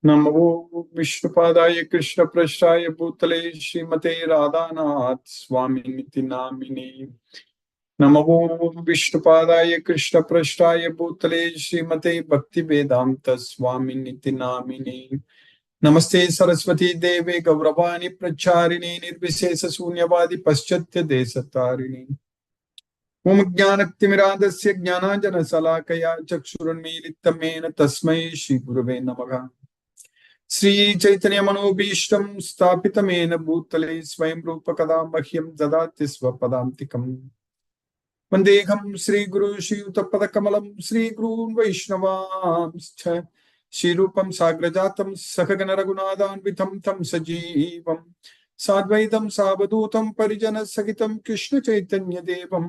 नमो विष्णुपादाय कृष्णप्रेष्ठाय भूतले श्रीमते राधानाथ स्वामिनिति नामिने। नमो विष्णुपादाय कृष्णप्रेष्ठाय भूतले श्रीमते भक्तिवेदांत स्वामिनिति नामिने। नमस्ते सरस्वती देवे गौरवाणी प्रचारिणे निर्विशेष शून्यवादी पश्चात्य देशतारिणे। ओम ज्ञानतिमिरान्धस्य ज्ञानाञ्जनशलाकया चक्षुरुन्मीलितं येन तस्मै श्रीगुरवे नमः। श्री चैतन्य मनोभीष्टं स्थापितमेन भूतले स्वयं रूप कदा मह्यं ददाति स्वपदान्तिकम्। वन्देऽहं श्रीगुरु श्रीयुतपदकमलं श्रीगुरून् वैष्णवांश्च श्रीरूपं साग्रजातं सहगण रघुनाथान्वितं तं सजीवं साद्वैतं सावधूतं परिजनसहितं कृष्ण चैतन्य देवं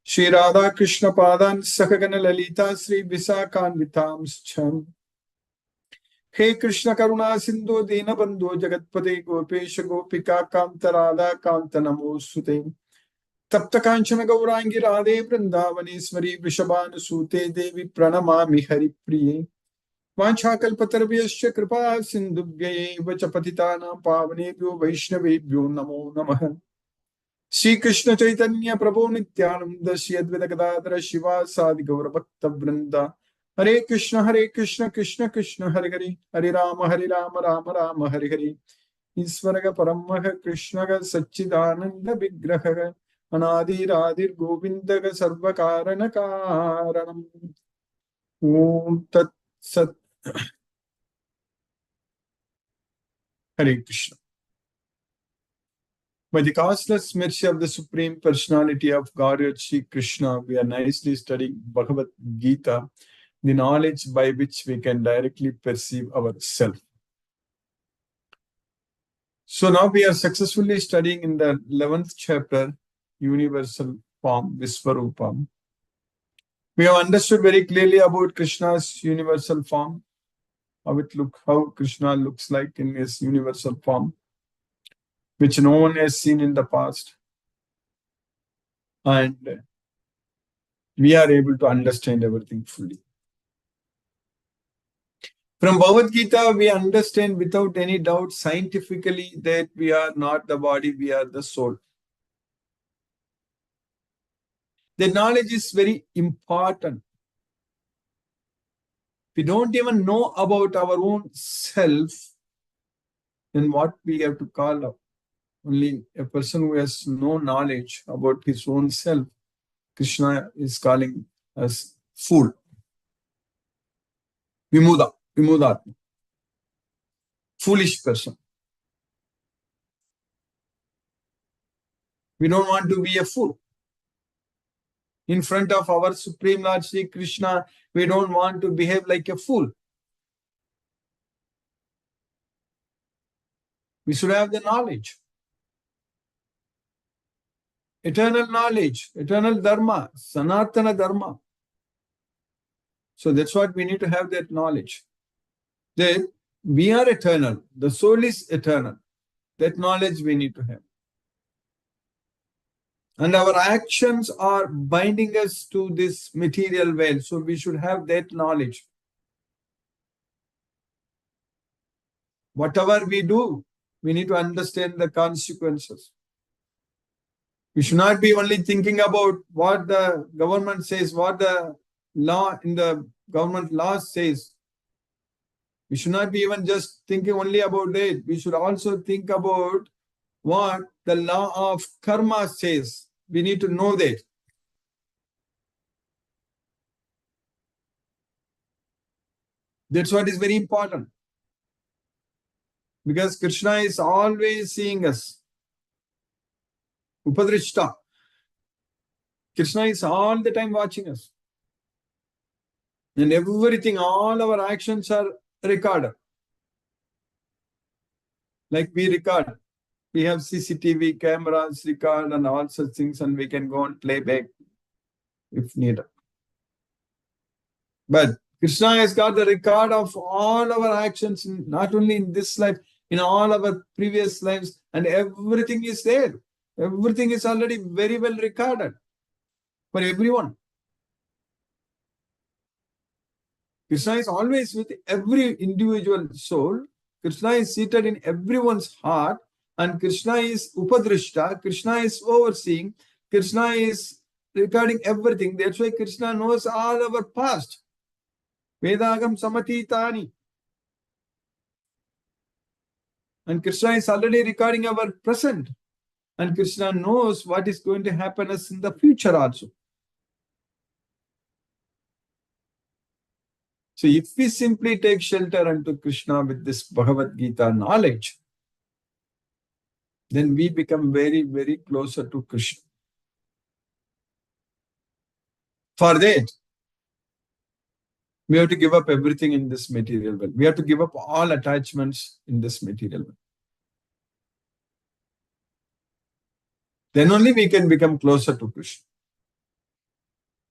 श्रीराधा कृष्ण पादान् सहगण ललिता श्री विशाखान्वितांश्च। हे कृष्ण करुणा सिंधु दीनबंधु जगतपते गोपेश गोपिका कांत राधा कांत नमोस्तुते। तप्त कांचन गौरांगी राधे वृंदावनेश्वरी वृषभानुसूते देवी प्रणमामि हरिप्रिये। वाञ्छाकल्पतरुभ्यश्च कृपा सिन्धुभ्यैव च पतितानां पावनेभ्यो वैष्णवेभ्यो नमो नमः। श्री कृष्ण चैतन्य प्रभु नित्यानंद श्री अद्वैत गदाधर शिवासादि गौर भक्त वृंदा। हरे कृष्ण कृष्ण कृष्ण हरे हरे हरे राम राम राम हरे हरे। ईश्वर परम कृष्ण सच्चिदानंद विग्रह अनादिरादिर गोविंद सर्व कारण कारणम। ओम तत्सत। हरे Krishna. By the causeless mercy of the Supreme Personality of Godhead, Sri Krishna, we are nicely studying Bhagavad Gita, the knowledge by which we can directly perceive ourselves. So now we are successfully studying in the 11th chapter, Universal Form, Visvarupam. We have understood very clearly about Krishna's universal form, how Krishna looks like in his universal form, which no one has seen in the past. And we are able to understand everything fully. From Bhagavad Gita, we understand without any doubt scientifically that we are not the body, we are the soul. The knowledge is very important. We don't even know about our own self, then what we have to call up? Only a person who has no knowledge about his own self, Krishna is calling us fool. Vimudatma. Foolish person. We don't want to be a fool. In front of our Supreme Lord Sri Krishna, we don't want to behave like a fool. We should have the knowledge. Eternal knowledge, eternal dharma, sanatana dharma. So that's what we need to have, that knowledge. That we are eternal. The soul is eternal. That knowledge we need to have. And our actions are binding us to this material world. So we should have that knowledge. Whatever we do, we need to understand the consequences. We should not be only thinking about what the government says, what the law in the government law says. We should not be even just thinking only about that. We should also think about what the law of karma says. We need to know that. That's what is very important. Because Krishna is always seeing us. Upadrishta. Krishna is all the time watching us. And everything, all our actions are recorded. Like we record. We have CCTV cameras, record and all such things, and we can go and play back if needed. But Krishna has got the record of all our actions, not only in this life, in all our previous lives, and everything is there. Everything is already very well recorded for everyone. Krishna is always with every individual soul. Krishna is seated in everyone's heart, and Krishna is Upadrishta. Krishna is overseeing. Krishna is recording everything. That's why Krishna knows all our past. Vedagam samatitani. And Krishna is already recording our present. And Krishna knows what is going to happen us in the future also. So if we simply take shelter unto Krishna with this Bhagavad Gita knowledge, then we become very, very closer to Krishna. For that, we have to give up everything in this material world. We have to give up all attachments in this material world. Then only we can become closer to Krishna.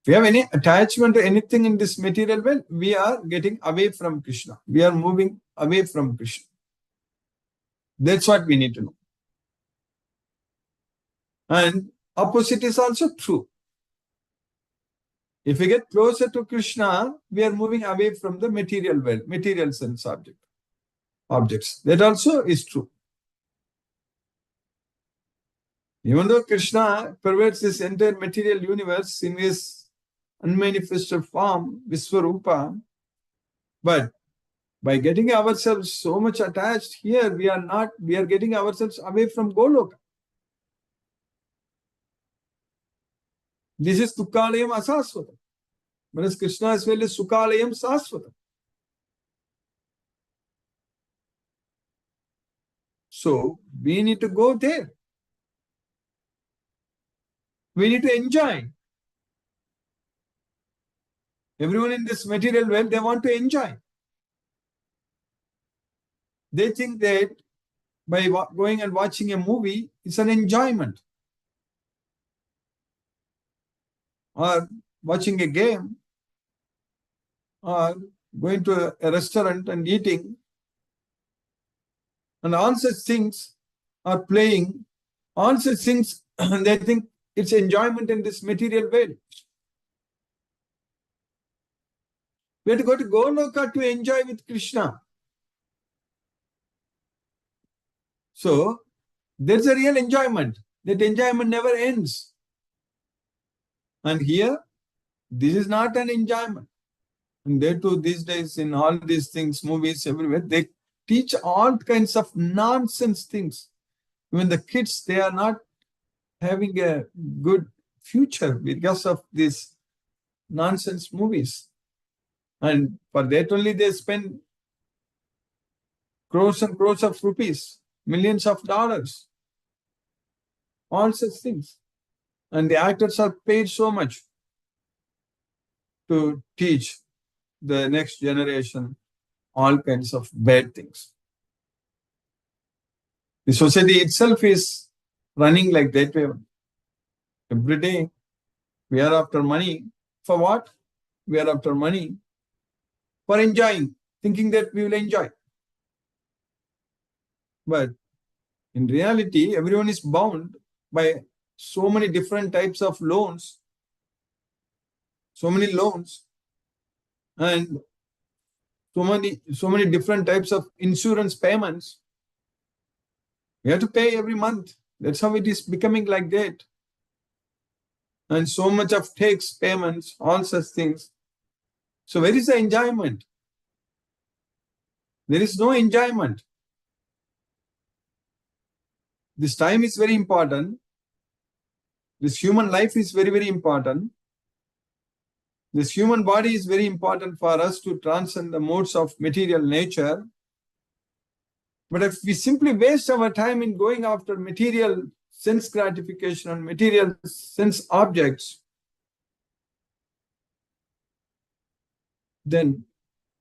If we have any attachment to anything in this material world, we are getting away from Krishna. We are moving away from Krishna. That's what we need to know. And opposite is also true. If we get closer to Krishna, we are moving away from the material world, material sense objects. That also is true. Even though Krishna pervades this entire material universe in his unmanifested form, Viswarupa, but by getting ourselves so much attached here, we are getting ourselves away from Goloka. This is Tukkalayam Asasvatam. Whereas Krishna as well is Sukalayam Sasvatam. So we need to go there. We need to enjoy. Everyone in this material world, they want to enjoy. They think that by going and watching a movie, it's an enjoyment. Or watching a game, or going to a restaurant and eating, and all such things are playing, all such things, they think it's enjoyment in this material world. We have to go to Goloka to enjoy with Krishna. So, there's a real enjoyment. That enjoyment never ends. And here, this is not an enjoyment. And they too, these days, in all these things, movies, everywhere, they teach all kinds of nonsense things. Even the kids, they are not having a good future because of these nonsense movies. And for that only they spend crores and crores of rupees, millions of dollars, all such things. And the actors are paid so much to teach the next generation all kinds of bad things. The society itself is running like that way. Every day, we are after money. For what? We are after money for enjoying, thinking that we will enjoy. But in reality, everyone is bound by so many different types of loans, so many loans, and so many different types of insurance payments. We have to pay every month. That's how it is becoming like that. And so much of tax payments, all such things. So where is the enjoyment? There is no enjoyment. This time is very important. This human life is very, very important. This human body is very important for us to transcend the modes of material nature. But if we simply waste our time in going after material sense gratification and material sense objects, then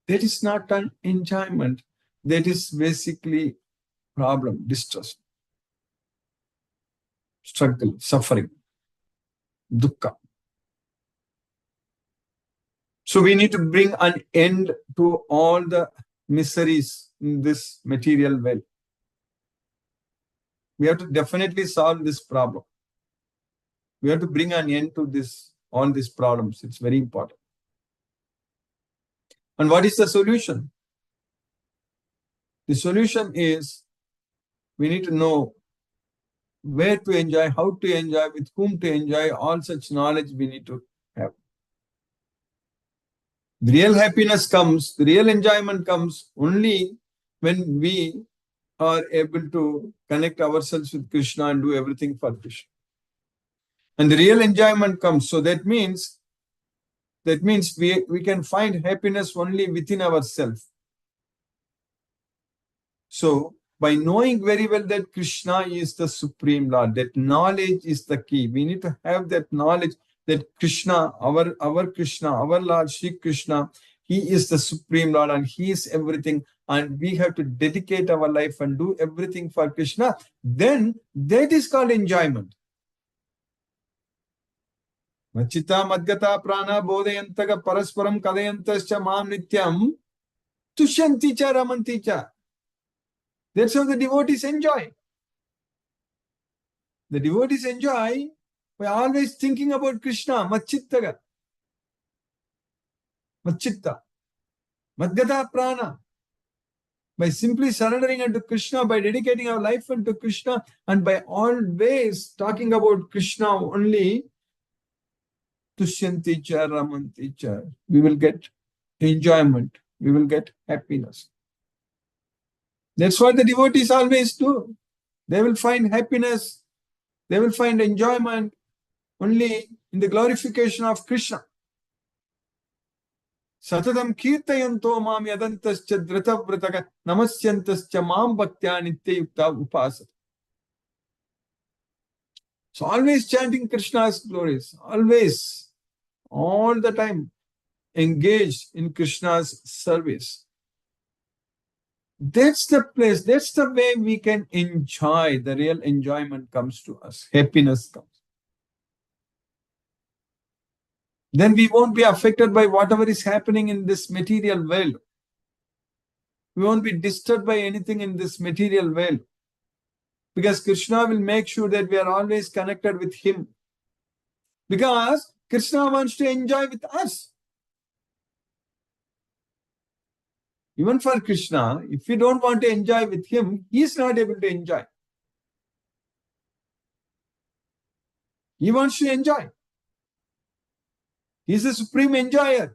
that is not an enjoyment. That is basically problem, distress, struggle, suffering, dukkha. So we need to bring an end to all the miseries in this material world. We have to definitely solve this problem. We have to bring an end to all these problems. It's very important. And what is the solution? The solution is we need to know where to enjoy, how to enjoy, with whom to enjoy. All such knowledge we need to have. The real happiness comes, the real enjoyment comes only when we are able to connect ourselves with Krishna and do everything for Krishna. And the real enjoyment comes. So that means we can find happiness only within ourselves. So by knowing very well that Krishna is the Supreme Lord, that knowledge is the key. We need to have that knowledge that Krishna, our Krishna, our Lord Shri Krishna, He is the Supreme Lord and He is everything. And we have to dedicate our life and do everything for Krishna. Then that is called enjoyment. Machita madgata prana bodhayantaga parasparam kadayantascha mam nityam tushanti cha ramanti cha. That's how the devotees enjoy. The devotees enjoy by always thinking about Krishna, Machittaga. Machitta. Madgata prana. By simply surrendering unto Krishna, by dedicating our life unto Krishna, and by always talking about Krishna only, Tushyanti cha ramanti cha. We will get enjoyment. We will get happiness. That's what the devotees always do. They will find happiness. They will find enjoyment only in the glorification of Krishna. Satadam kirtayanto mam yadantascha dhritavrataga namasyantascha mam bhaktya nityayukta upasat. So always chanting Krishna's glories, always, all the time, engaged in Krishna's service. That's the place, that's the way we can enjoy. The real enjoyment comes to us, happiness comes. Then we won't be affected by whatever is happening in this material world. We won't be disturbed by anything in this material world. Because Krishna will make sure that we are always connected with Him. Because Krishna wants to enjoy with us. Even for Krishna, if we don't want to enjoy with Him, He is not able to enjoy. He wants to enjoy. He is the supreme enjoyer.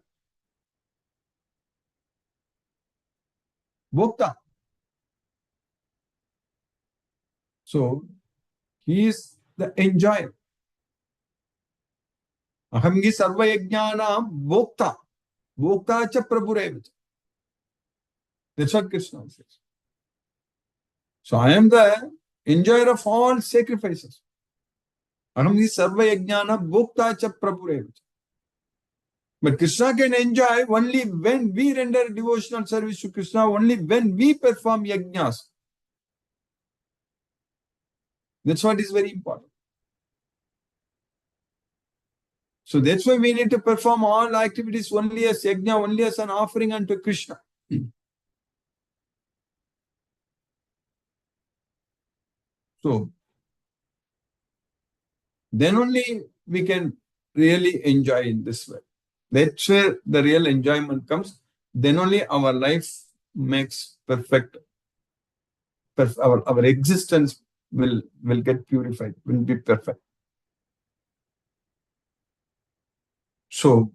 Bhokta. So, He is the enjoyer. Ahamgi sarva yajnana bhokta. Bhokta cha prabhurevacha. That's what Krishna says. So I am the enjoyer of all sacrifices. Ahamgi sarva yajnana bhokta cha prabhurevacha. But Krishna can enjoy only when we render devotional service to Krishna, only when we perform yajnas. That's what is very important. So that's why we need to perform all activities only as yajna, only as an offering unto Krishna. So then only we can really enjoy in this way. That's where the real enjoyment comes. Then only our life makes perfect. Our existence will get purified, will be perfect. So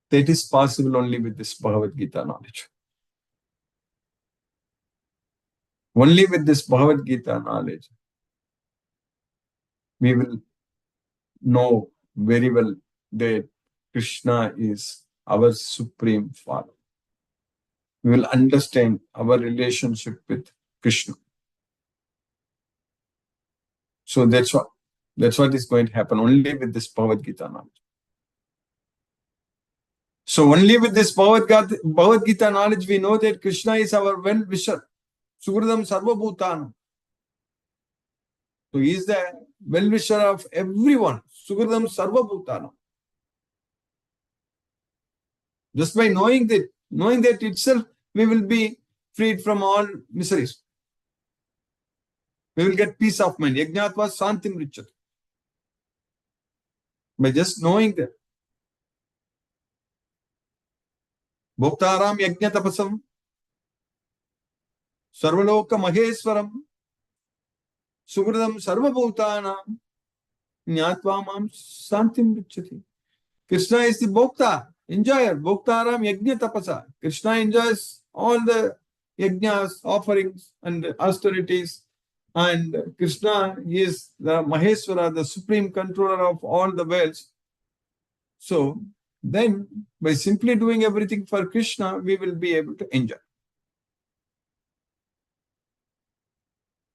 that is possible only with this Bhagavad Gita knowledge. Only with this Bhagavad Gita knowledge, we will know very well that Krishna is our Supreme Father. We will understand our relationship with Krishna. So that's what is going to happen only with this Bhagavad Gita knowledge. So only with this Bhagavad Gita knowledge, we know that Krishna is our well-wisher. Sugridam Sarva Bhutanam. So he is the well-wisher of everyone. Sugridam Sarva Bhutanam. Just by knowing that itself, we will be freed from all miseries. We will get peace of mind. Yajnatva Santim Richat. By just knowing that. Bhoktaram yajna tapasam sarvaloka maheswaram sugradam sarvabhutanam nyatva mam santim richati. Krishna is the Bhokta, enjoyer. Bhoktaram yajna tapasa. Krishna enjoys all the yajnas, offerings and austerities. And Krishna is the Maheswara, the supreme controller of all the worlds. So then, by simply doing everything for Krishna, we will be able to enjoy.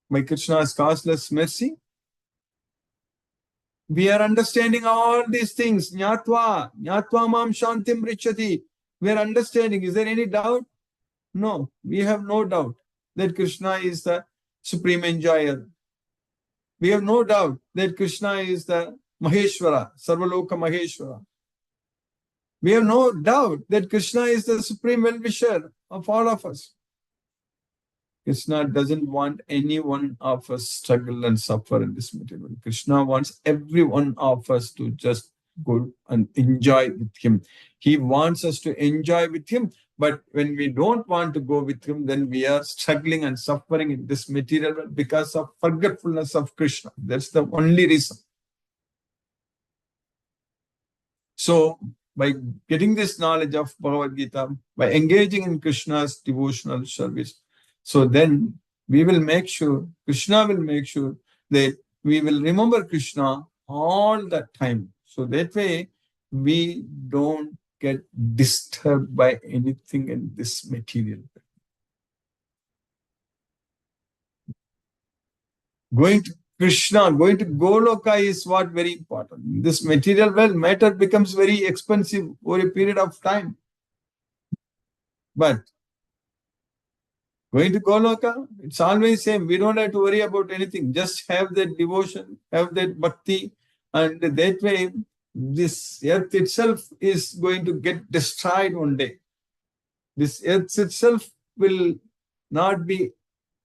By Krishna's causeless mercy, we are understanding all these things. Nyatva mam shantim richati. We are understanding. Is there any doubt? No, we have no doubt that Krishna is the supreme enjoyer. We have no doubt that Krishna is the Maheshwara, Sarvaloka Maheshwara. We have no doubt that Krishna is the supreme well-wisher of all of us. Krishna doesn't want any one of us struggle and suffer in this material. Krishna wants every one of us to just go and enjoy with him. He wants us to enjoy with him. But when we don't want to go with him, then we are struggling and suffering in this material world because of forgetfulness of Krishna. That's the only reason. So, by getting this knowledge of Bhagavad Gita, by engaging in Krishna's devotional service, so then we will make sure, Krishna will make sure that we will remember Krishna all the time. So that way, we don't get disturbed by anything in this material world. Going to Krishna, going to Goloka is what very important. This material world matter becomes very expensive over a period of time. But going to Goloka, it's always same. We don't have to worry about anything. Just have that devotion, have that bhakti, and that way this earth itself is going to get destroyed one day. This earth itself will not be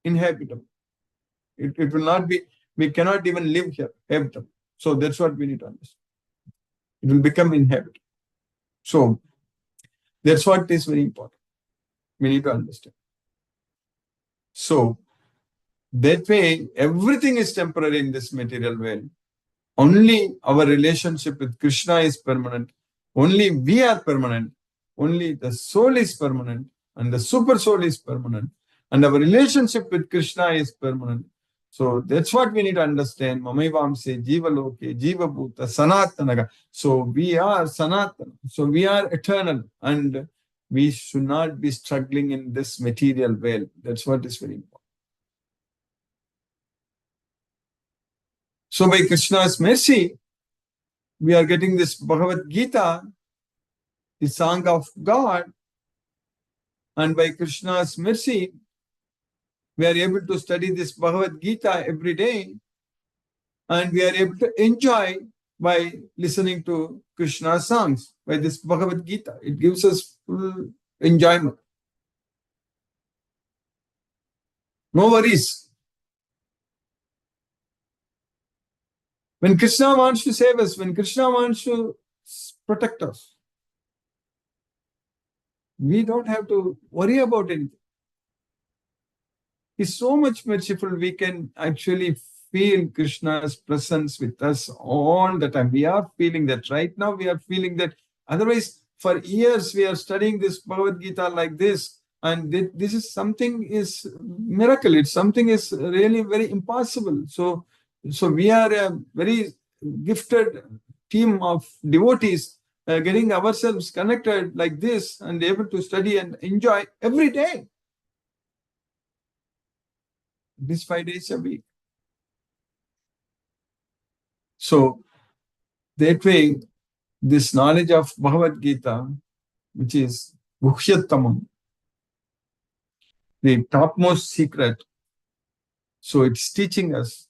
inhabitable. It will not be, we cannot even live here, habitable. So that's what we need to understand. It will become inhabitable. So that's what is very important. We need to understand. So that way, everything is temporary in this material world. Only our relationship with Krishna is permanent. Only we are permanent. Only the soul is permanent. And the super soul is permanent. And our relationship with Krishna is permanent. So that's what we need to understand. Mamaivamse, Jiva Loke, Jiva Bhuta, Sanatanaga. So we are Sanatana. So we are eternal. And we should not be struggling in this material world. That's what is very important. So by Krishna's mercy, we are getting this Bhagavad Gita, the song of God. And by Krishna's mercy, we are able to study this Bhagavad Gita every day. And we are able to enjoy by listening to Krishna's songs, by this Bhagavad Gita. It gives us full enjoyment. No worries. When Krishna wants to save us, when Krishna wants to protect us, we don't have to worry about anything. He's so much merciful, we can actually feel Krishna's presence with us all the time. We are feeling that. Right now, we are feeling that. Otherwise, for years, we are studying this Bhagavad Gita like this. And this is something is miracle. It's something is really very impossible. So we are a very gifted team of devotees getting ourselves connected like this and able to study and enjoy every day. This 5 days a week. So that way, this knowledge of Bhagavad Gita, which is Guhyattamam, the topmost secret, so it's teaching us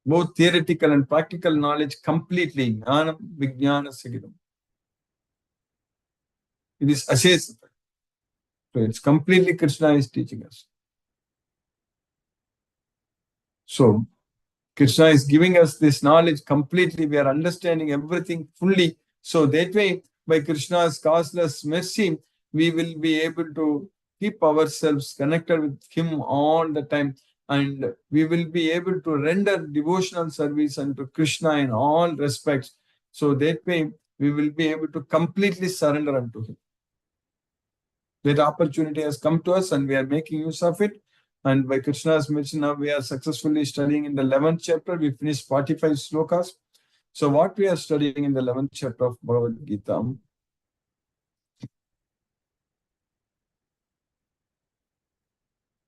both theoretical and practical knowledge completely. Jnanam Vijnana Sagidam. It is assessed. So it's completely Krishna is teaching us. So Krishna is giving us this knowledge completely. We are understanding everything fully. So that way, by Krishna's causeless mercy, we will be able to keep ourselves connected with Him all the time, and we will be able to render devotional service unto Krishna in all respects. So that way, we will be able to completely surrender unto Him. That opportunity has come to us and we are making use of it. And by Krishna's mention, now we are successfully studying in the 11th chapter. We finished 45 slokas. So what we are studying in the 11th chapter of Bhagavad Gita.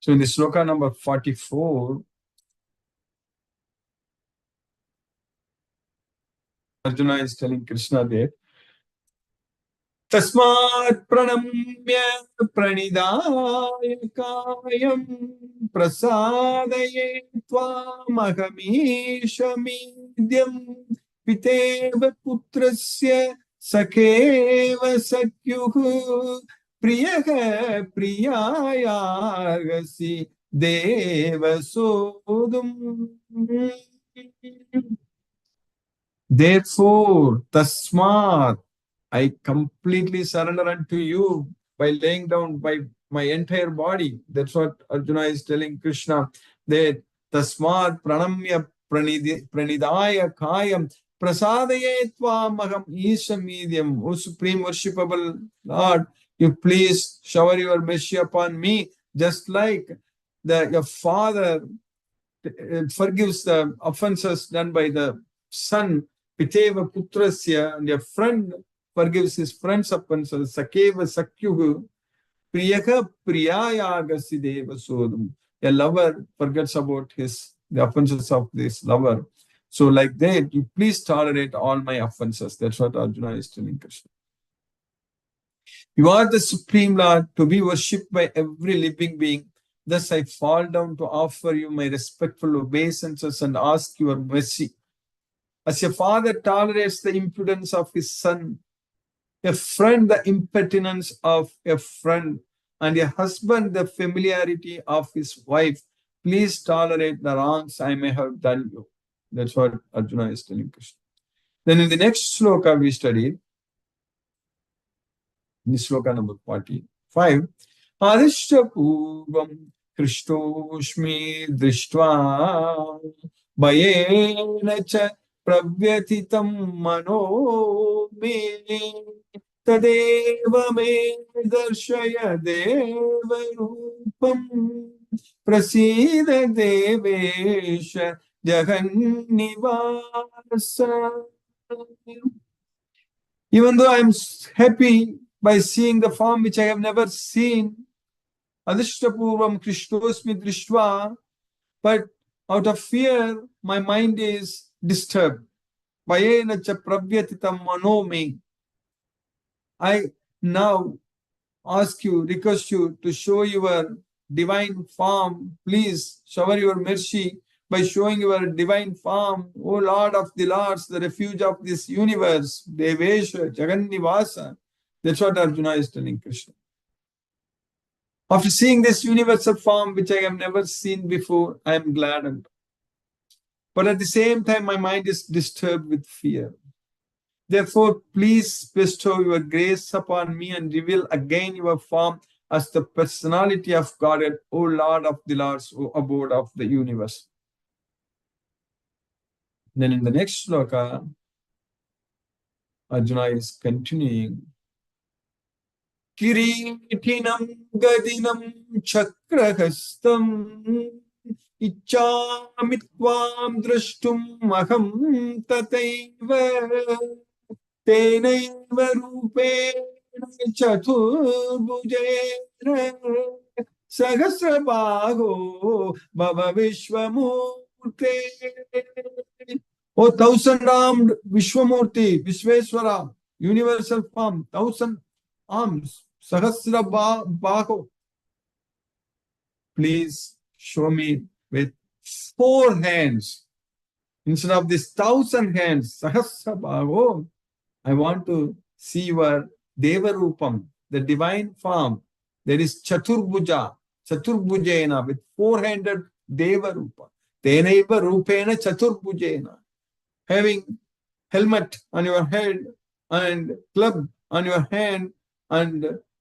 So in the sloka number 44, Arjuna is telling Krishna that Tasmat pranamya pranidaaya kayam prasadaye tvamahamishamidhyam piteva putrasya sakeva sakyuhu priyaha priyayagasi devasodum. Therefore, tasmat, I completely surrender unto you by laying down by my entire body. That's what Arjuna is telling Krishna. That tasmat pranamya pranidaya kayam prasadaye tvamaham ishamidhyam. O Supreme Worshipable Lord, you please shower your mercy upon me, just like your father forgives the offenses done by the son. Piteva putrasya, and a friend forgives his friend's offenses. Sakeva sakyuhu priyaha priyayagasi deva sodam. A lover forgets about the offenses of this lover. So like that, you please tolerate all my offenses. That's what Arjuna is telling Krishna. You are the Supreme Lord, to be worshipped by every living being. Thus I fall down to offer you my respectful obeisances and ask your mercy. As a father tolerates the impudence of his son, a friend the impertinence of a friend, and a husband the familiarity of his wife, please tolerate the wrongs I may have done you. That's what Arjuna is telling Krishna. Then in the next sloka we studied, in sloka number 45, Adishya Purvam Krishtoshmi Drishtva Bhayena cha Pravyatitam Mano Me Tadeva Me Darshaya Deva Rupam Prasida Devesha Jagannivasa. Even though I am happy by seeing the form which I have never seen, Adhishtapurvam Krishtosmi Drishtva, but out of fear, my mind is disturbed. Vayena cha pravyatitam manomi. I now ask you, request you to show your divine form. Please shower your mercy by showing your divine form, O Lord of the Lords, the refuge of this universe, Devesha, Jagannivasa. That's what Arjuna is telling Krishna. After seeing this universal form, which I have never seen before, I am gladdened. But at the same time, my mind is disturbed with fear. Therefore, please bestow your grace upon me and reveal again your form as the personality of Godhead, O Lord of the Lords, O abode of the universe. Then in the next sloka, Arjuna is continuing. Kireetinam gadinam chakrahastam ichchamitvam drashtum aham tataiva tenaiva rupena chaturbhujena sahasrabaho bhava vishwamurte. O thousand-armed Vishwamurti, Vishweswara, universal form, 1,000 arms, Sahasra Baho. Please show me with 4 hands. Instead of this 1,000 hands, Sahasra Baho, I want to see your Deva Rupam, the divine form. There is Chaturbhuja, Chaturbhujena, with 4-handed Deva Rupa. Tenaiva Rupena Chaturbhujena. Having helmet on your head and club on your hand and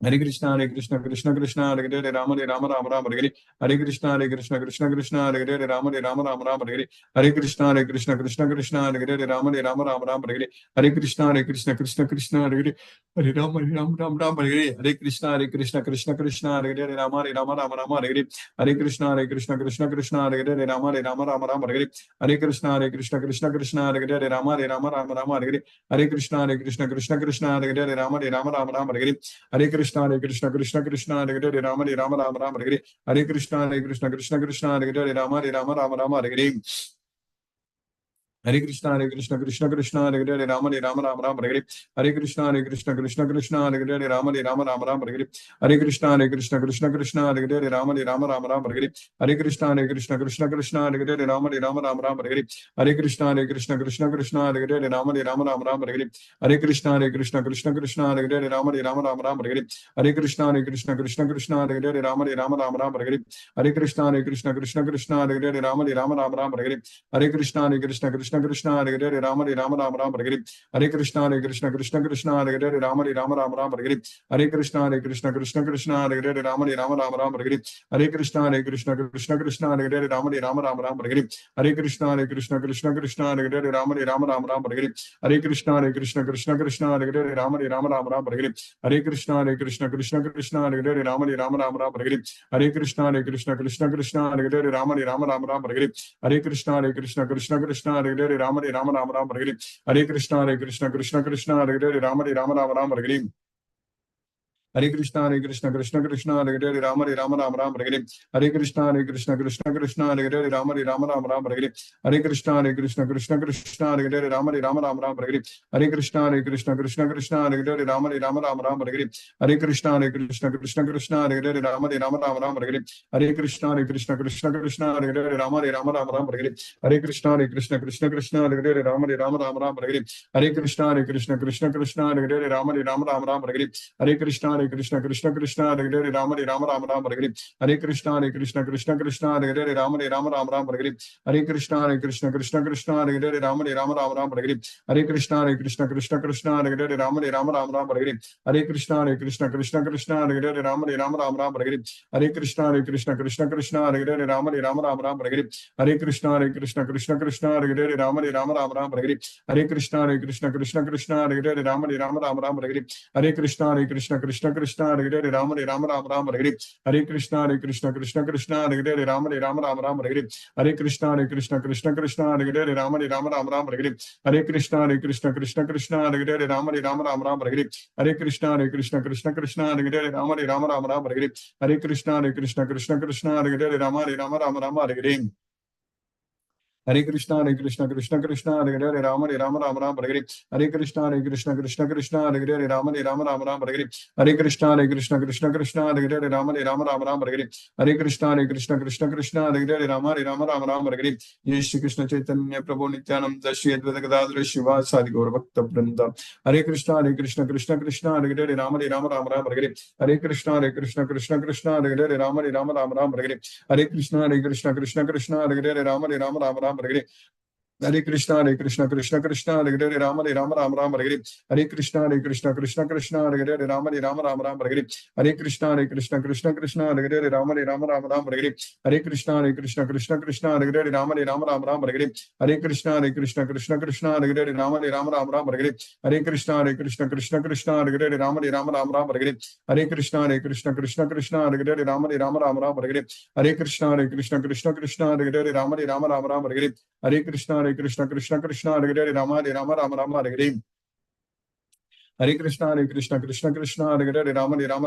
Hare Krishna, Krishna Krishna, Hare Hare, Rama Rama, Rama Rama, Hare Hare. Hare Krishna, Krishna Krishna, Hare Hare, Rama Rama, Rama Rama, Hare Hare. Hare Krishna, Krishna Krishna, Hare Hare, Rama Rama, Rama Rama, Hare Hare. Hare Krishna, Krishna Krishna, Hare Hare, Hare Rama, Rama Rama, Rama, Hare Hare. Hare Krishna, Krishna Krishna, Hare Hare, Rama Rama, Rama Rama, Hare Hare. Hare Krishna, Krishna Krishna, Hare Hare, Rama Rama, Rama Rama, Hare Hare. Hare Krishna, Krishna Krishna, Hare Hare, Rama Rama, Rama Rama, Hare Hare. Hare Krishna, Krishna Krishna, Hare Hare, Rama Rama, Rama Rama, Hare Hare. Hare Krishna, Krishna Krishna, Hare Hare, Rama Rama, Rama Rama, Hare Hare. Hare Krishna, Krishna Krishna, Hare Hare, Rama Rama, Rama Rama, Hare Hare. Hare Krishna, Krishna Krishna, Hare Hare, Rama Rama, Rama Rama, Hare Hare. Hare Krishna, Krishna Krishna, Hare Hare, Rama Rama, Rama Rama, Hare Hare. Hare Krishna, Krishna Krishna, Hare Hare, Rama Rama, Rama Rama, Hare Hare. Hare Krishna, Krishna Krishna, Hare Hare, Rama Rama, Rama Rama, Hare Hare. Hare Krishna, Krishna Krishna, Hare Hare, Rama Rama, Rama Rama, Hare Hare. Hare Krishna, Krishna Krishna, Hare Hare, Rama Rama, Rama Rama, Hare Hare. Hare Krishna, Krishna Krishna, Hare Hare, Rama Rama, Rama Rama, Hare Hare. Hare Krishna, Krishna Krishna, Hare Hare, Rama Rama, Rama Rama, Hare Hare. Hare Krishna, Krishna Hare Hare, Rama Rama, Rama Rama, Hare Hare. Hare Krishna, Krishna Hare Hare, Rama Rama, Rama Rama, Hare Hare. Hare Krishna, Krishna Hare Hare, Rama Rama, Rama Rama, Hare Hare. Hare Krishna, Krishna Hare Hare, Rama Rama, Rama Rama, Hare Hare. Hare Krishna, Krishna Hare Hare, Rama Rama, Rama Rama, Hare Hare. Hare Krishna, Krishna Hare Hare, Rama Rama, Rama Rama, Hare Hare. Hare Krishna, Krishna Hare Hare, Rama Rama, Rama Rama, Hare Hare. Hare Krishna, Krishna Hare Hare, Rama Rama, Rama Rama, Hare Hare. Hare Krishna, Krishna Hare Hare, Rama Rama, Rama Rama, Hare Hare. Hare Krishna, Krishna Hare Hare, Rama Rama, Rama Rama, Hare Hare. Hare Krishna, Krishna Hare Hare, Rama Rama, Rama Rama, Hare Hare. Hare Krishna, Krishna Hare Hare, Rama Rama, Rama Rama, Hare Hare. Hare Krishna, Krishna Hare Hare, Rama Rama, Rama Rama, Hare Hare. Hare Krishna, Krishna Hare Hare, Rama Rama, Rama Rama, Hare Hare. Hare Krishna, Krishna Hare Hare, Rama Rama, Rama Rama, Hare Hare. Hare Krishna, Krishna Hare Hare, Rama Rama, Rama Rama, Hare Hare. Hare Krishna, Krishna Hare Hare, Rama Rama, Rama Rama, Hare Hare. Hare Krishna, Krishna Hare Hare, Rama Rama, Rama Rama, Hare Hare. Hare Krishna, Krishna Hare Hare, Rama Rama, Rama Rama, Hare Hare. Hare Krishna, Krishna Hare Hare, Rama Rama, Rama Rama, Hare Hare. Hare Krishna, Krishna Hare Hare, Rama Rama, Rama Rama, Hare Hare. Hare Krishna, Krishna Hare Hare, Rama Rama, Rama Rama, Hare Hare. Hare Krishna, Krishna Hare Hare, Rama Rama, Rama Rama, Hare Hare. Hare Krishna, Krishna Hare Hare, Rama Rama, Rama Rama, Hare Hare. Hare Krishna, Krishna Hare Hare, Rama Rama, Rama Rama, Hare Hare. Hare Krishna, Krishna Hare Hare, Rama Rama, Rama Rama, Hare Hare. Hare Krishna, Krishna Hare Hare, Rama Rama, Rama Rama, Hare Hare. Hare Krishna, Krishna Hare Hare, Rama Rama, Rama Rama, Hare Hare. Hare Krishna, Krishna Hare Hare, Rama Rama, Rama Rama, Hare Hare. Hare Krishna, Krishna Hare Hare, Rama Rama, Rama Rama, Hare Hare. Hare Krishna, Krishna Hare Hare, Rama Rama, Rama Rama, Hare Hare. Hare Krishna, Krishna Hare Hare, Rama Rama, Rama Rama, Hare Hare. Hare Krishna, Krishna Hare Hare, Rama Rama, Rama Rama, Hare Hare. Hare Krishna, Krishna Hare Hare, Rama Rama, Rama Rama, Hare Hare. Hare Krishna, Krishna Hare Hare, Rama Rama, Rama Rama, Hare Hare. Hare Krishna, Krishna Hare Hare, Rama Rama, Rama Rama, Hare Hare. Jai Shri Krishna Chaitanya Prabhu Nityananda Shri Advaita Gadadhara Shiva Sadi Gaura Bhakta Vrinda. Hare Krishna, Krishna Hare Hare, Rama Rama, Rama Rama, Hare Hare. Hare Krishna, Krishna Hare Hare, Rama Rama, Rama Rama, Hare Hare. Hare Krishna, Krishna Hare Hare, Rama Rama, Rama Rama, Hare Hare. Hare Krishna, Krishna Hare Hare, Rama Rama, Rama Rama, Hare Hare. Hare Krishna, Krishna Hare Hare, Rama Rama, Rama Rama, Hare Hare. Hare Krishna, Krishna Hare Hare, Rama Rama, Rama Rama, Hare Hare. Hare Krishna, Krishna Hare Hare, Rama Rama, Rama Rama, Hare Hare. Hare Krishna, Krishna Hare Hare, Rama Rama, Rama Rama, Hare Hare. Hare Krishna, Krishna Hare Hare, Rama Rama, Rama Rama, Hare Hare. Hare Krishna, Krishna Hare Hare, Rama Rama, Rama Rama, Hare Hare. Hare Krishna, Krishna Hare Hare, Rama Rama, Rama Rama, Hare Hare. Hare Krishna, Krishna Hare Hare, Rama